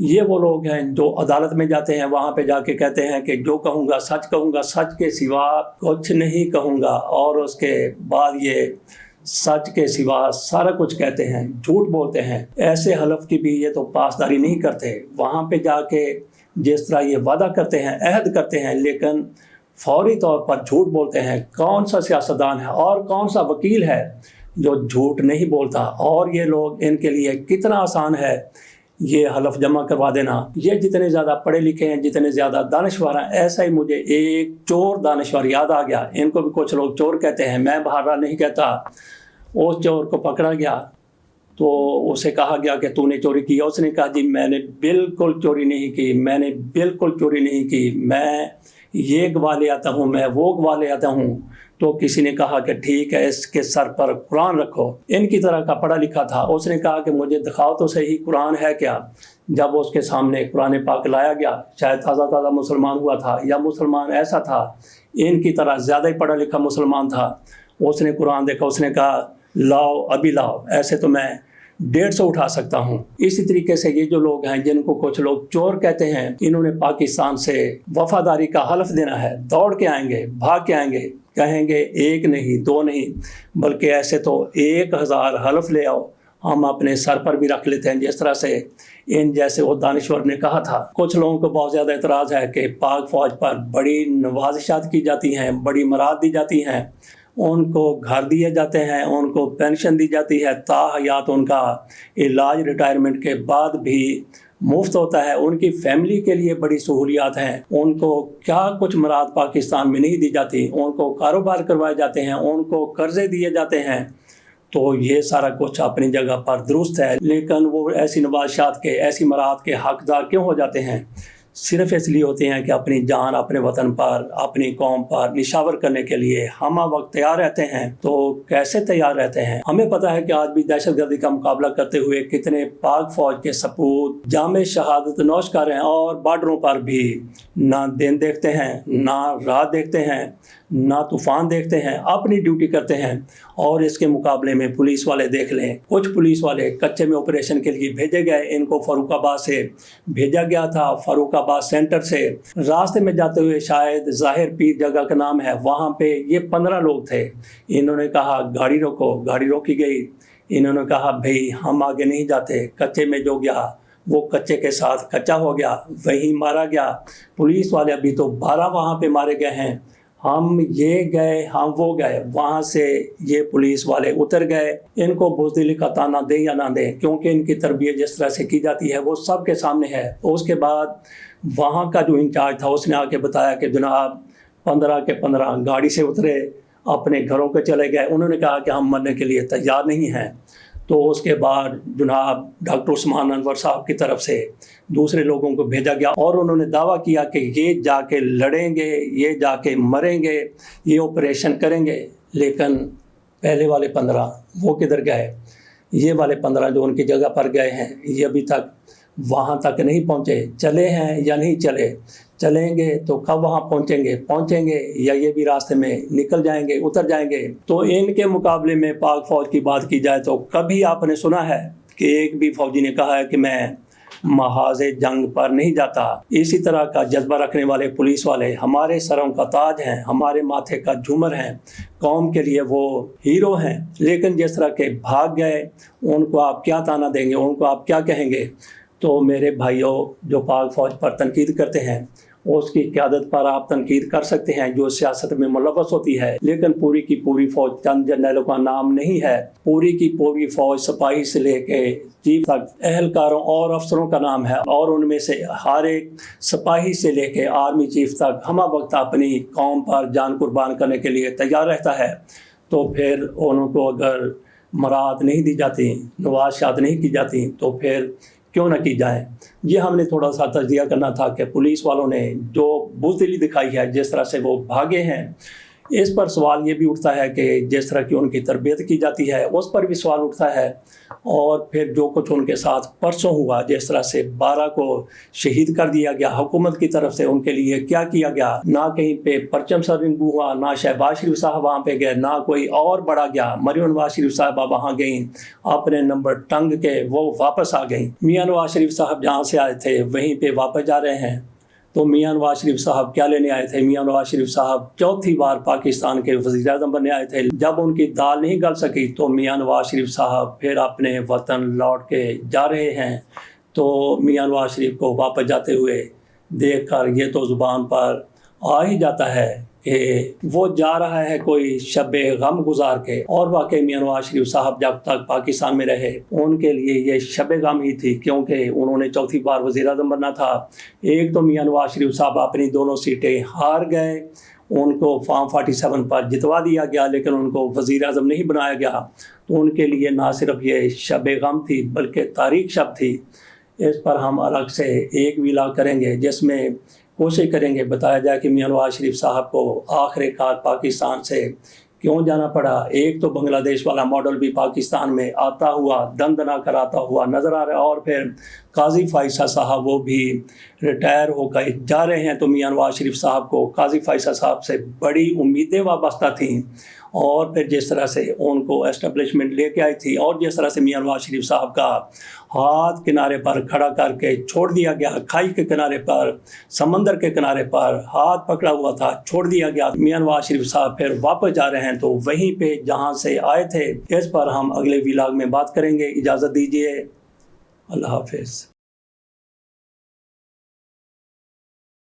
یہ وہ لوگ ہیں جو عدالت میں جاتے ہیں، وہاں پہ جا کے کہتے ہیں کہ جو کہوں گا، سچ کے سوا کچھ نہیں کہوں گا، اور اس کے بعد یہ سچ کے سوا سارا کچھ کہتے ہیں، جھوٹ بولتے ہیں۔ ایسے حلف کی بھی یہ تو پاسداری نہیں کرتے۔ وہاں پہ جا کے جس طرح یہ وعدہ کرتے ہیں، عہد کرتے ہیں، لیکن فوری طور پر جھوٹ بولتے ہیں۔ کون سا سیاستدان ہے اور کون سا وکیل ہے جو جھوٹ نہیں بولتا؟ اور یہ لوگ، ان کے لیے کتنا آسان ہے یہ حلف جمع کروا دینا۔ یہ جتنے زیادہ پڑھے لکھے ہیں، جتنے زیادہ دانشور ہیں، ایسا ہی مجھے ایک چور دانشور یاد آ گیا۔ ان کو بھی کچھ لوگ چور کہتے ہیں، میں بہرحال نہیں کہتا۔ اس چور کو پکڑا گیا تو اسے کہا گیا کہ تو نے چوری کی؟ اس نے کہا جی میں نے بالکل چوری نہیں کی، میں نے بالکل چوری نہیں کی، میں یہ گواہ لے آتا ہوں، میں وہ گواہ لے آتا ہوں۔ تو کسی نے کہا کہ ٹھیک ہے، اس کے سر پر قرآن رکھو۔ ان کی طرح کا پڑھا لکھا تھا۔ اس نے کہا کہ مجھے دکھاؤ تو صحیح قرآن ہے کیا۔ جب اس کے سامنے قرآن پاک لایا گیا، شاید تازہ مسلمان ہوا تھا یا مسلمان ایسا تھا، ان کی طرح زیادہ ہی پڑھا لکھا مسلمان تھا۔ اس نے قرآن دیکھا، اس نے کہا لاؤ، ابھی لاؤ، ایسے تو میں 150 اٹھا سکتا ہوں۔ اسی طریقے سے یہ جو لوگ ہیں، جن کو کچھ لوگ چور کہتے ہیں، انہوں نے پاکستان سے وفاداری کا حلف دینا ہے۔ دوڑ کے آئیں گے، بھاگ کے آئیں گے، کہیں گے ایک نہیں، دو نہیں، بلکہ ایسے تو 1000 حلف لے آؤ، ہم اپنے سر پر بھی رکھ لیتے ہیں، جس طرح سے ان جیسے وہ دانشور نے کہا تھا۔ کچھ لوگوں کو بہت زیادہ اعتراض ہے کہ پاک فوج پر بڑی نوازشات کی جاتی ہیں، بڑی مراد دی جاتی ہیں، ان کو گھر دیے جاتے ہیں، ان کو پینشن دی جاتی ہے، تا حیات ان کا علاج ریٹائرمنٹ کے بعد بھی مفت ہوتا ہے، ان کی فیملی کے لیے بڑی سہولیات ہیں، ان کو کیا کچھ مراد پاکستان میں نہیں دی جاتی، ان کو کاروبار کروائے جاتے ہیں، ان کو قرضے دیے جاتے ہیں۔ تو یہ سارا کچھ اپنی جگہ پر درست ہے، لیکن وہ ایسی نوازشات کے، ایسی مراد کے حقدار کیوں ہو جاتے ہیں؟ صرف اس لیے ہوتے ہیں کہ اپنی جان اپنے وطن پر، اپنی قوم پر نشاور کرنے کے لیے ہم وقت تیار رہتے ہیں۔ تو کیسے تیار رہتے ہیں؟ ہمیں پتہ ہے کہ آج بھی دہشت گردی کا مقابلہ کرتے ہوئے کتنے پاک فوج کے سپوت جامع شہادت نوش کر رہے ہیں، اور بارڈروں پر بھی نہ دن دیکھتے ہیں، نہ رات دیکھتے ہیں، نہ طوفان دیکھتے ہیں، اپنی ڈیوٹی کرتے ہیں۔ اور اس کے مقابلے میں پولیس والے دیکھ لیں، کچھ پولیس والے کچے میں آپریشن کے لیے بھیجے گئے، ان کو فاروق آباد سے بھیجا گیا تھا، فاروق آباد سینٹر سے راستے میں جاتے ہوئے، شاید ظاہر پیر جگہ کا نام ہے، وہاں پہ یہ 15 لوگ تھے۔ انہوں نے کہا گاڑی روکو، گاڑی روکی گئی۔ انہوں نے کہا بھئی ہم آگے نہیں جاتے، کچے میں جو گیا وہ کچے کے ساتھ کچا ہو گیا، وہیں مارا گیا۔ پولیس والے ابھی تو 12 وہاں پہ مارے گئے ہیں، ہم یہ گئے، ہم وہ گئے۔ وہاں سے یہ پولیس والے اتر گئے۔ ان کو بزدلی کا تانا دیں یا نہ دیں، کیونکہ ان کی تربیت جس طرح سے کی جاتی ہے وہ سب کے سامنے ہے۔ اس کے بعد وہاں کا جو انچارج تھا، اس نے آ کے بتایا کہ جناب 15 کے 15 گاڑی سے اترے، اپنے گھروں کے چلے گئے۔ انہوں نے کہا کہ ہم مرنے کے لیے تیار نہیں ہیں۔ تو اس کے بعد جناب ڈاکٹر عثمان انور صاحب کی طرف سے دوسرے لوگوں کو بھیجا گیا، اور انہوں نے دعویٰ کیا کہ یہ جا کے لڑیں گے، یہ جا کے مریں گے، یہ آپریشن کریں گے۔ لیکن پہلے والے 15 وہ کدھر گئے؟ یہ والے 15 جو ان کی جگہ پر گئے ہیں، یہ ابھی تک وہاں تک نہیں پہنچے۔ چلے ہیں یا نہیں چلے؟ چلیں گے تو کب وہاں پہنچیں گے یا یہ بھی راستے میں نکل جائیں گے، اتر جائیں گے؟ تو ان کے مقابلے میں پاک فوج کی بات کی جائے تو کبھی آپ نے سنا ہے کہ ایک بھی فوجی نے کہا ہے کہ میں محاذ جنگ پر نہیں جاتا؟ اسی طرح کا جذبہ رکھنے والے پولیس والے ہمارے سروں کا تاج ہیں، ہمارے ماتھے کا جھومر ہیں، قوم کے لیے وہ ہیرو ہیں۔ لیکن جس طرح کے بھاگ گئے، ان کو آپ کیا تانا دیں گے؟ ان کو آپ کیا کہیں گے؟ تو میرے بھائیوں، جو پاک فوج پر تنقید کرتے ہیں، اس کی قیادت پر آپ تنقید کر سکتے ہیں جو سیاست میں ملوث ہوتی ہے، لیکن پوری کی پوری فوج چند جرنیلوں کا نام نہیں ہے۔ پوری کی پوری فوج سپاہی سے لے کے چیف تک اہلکاروں اور افسروں کا نام ہے، اور ان میں سے ہر ایک سپاہی سے لے کے آرمی چیف تک ہمہ وقت اپنی قوم پر جان قربان کرنے کے لیے تیار رہتا ہے۔ تو پھر انہوں کو اگر مراد نہیں دی جاتی، نوازشات نہیں کی جاتی، تو پھر کیوں نہ کی جائیں؟ یہ ہم نے تھوڑا سا تجزیہ کرنا تھا کہ پولیس والوں نے جو بزدلی دکھائی ہے، جس طرح سے وہ بھاگے ہیں، اس پر سوال یہ بھی اٹھتا ہے کہ جس طرح کی ان کی تربیت کی جاتی ہے اس پر بھی سوال اٹھتا ہے، اور پھر جو کچھ ان کے ساتھ پرسوں ہوا، جس طرح سے 12 کو شہید کر دیا گیا حکومت کی طرف سے، ان کے لیے کیا کیا گیا، نہ کہیں پہ پرچم سرنگ ہوا، نہ شہباز شریف صاحب وہاں پہ گئے، نہ کوئی اور بڑا گیا، مریم نواز شریف صاحبہ وہاں گئیں، اپنے نمبر ٹنگ کے وہ واپس آ گئیں۔ میاں نواز شریف صاحب جہاں سے آئے تھے وہیں پہ واپس جا رہے ہیں۔ تو میاں نواز شریف صاحب کیا لینے آئے تھے؟ میاں نواز شریف صاحب چوتھی بار پاکستان کے وزیر اعظم بننے آئے تھے۔ جب ان کی دال نہیں گل سکی تو میاں نواز شریف صاحب پھر اپنے وطن لوٹ کے جا رہے ہیں۔ تو میاں نواز شریف کو واپس جاتے ہوئے دیکھ کر یہ تو زبان پر آ ہی جاتا ہے کہ وہ جا رہا ہے کوئی شب غم گزار کے، اور واقعی میاں نواز شریف صاحب جب تک پاکستان میں رہے ان کے لیے یہ شب غم ہی تھی، کیونکہ انہوں نے چوتھی بار وزیر اعظم بننا تھا۔ ایک تو میاں نواز شریف صاحب اپنی دونوں سیٹیں ہار گئے، ان کو فارم 47 پر جتوا دیا گیا، لیکن ان کو وزیر اعظم نہیں بنایا گیا۔ تو ان کے لیے نہ صرف یہ شب غم تھی بلکہ تاریخ شب تھی۔ اس پر ہم الگ سے ایک ویلاگ کریں گے جس میں کوشش کریں گے بتایا جائے کہ میاں نواز شریف صاحب کو آخر کار پاکستان سے کیوں جانا پڑا۔ ایک تو بنگلہ دیش والا ماڈل بھی پاکستان میں آتا ہوا دندنا کر آتا ہوا نظر آ رہا ہے، اور پھر قاضی فائصہ صاحب وہ بھی ریٹائر ہو کر جا رہے ہیں۔ تو میاں نواز شریف صاحب کو قاضی فائصہ صاحب سے بڑی امیدیں وابستہ تھیں، اور پھر جس طرح سے ان کو اسٹیبلشمنٹ لے کے آئی تھی، اور جس طرح سے میاں نواز شریف صاحب کا ہاتھ کنارے پر کھڑا کر کے چھوڑ دیا گیا، کھائی کے کنارے پر، سمندر کے کنارے پر ہاتھ پکڑا ہوا تھا، چھوڑ دیا گیا۔ میاں نواز شریف صاحب پھر واپس جا رہے ہیں تو وہیں پہ جہاں سے آئے تھے۔ اس پر ہم اگلے ویلاگ میں بات کریں گے۔ اجازت دیجیے، اللہ حافظ۔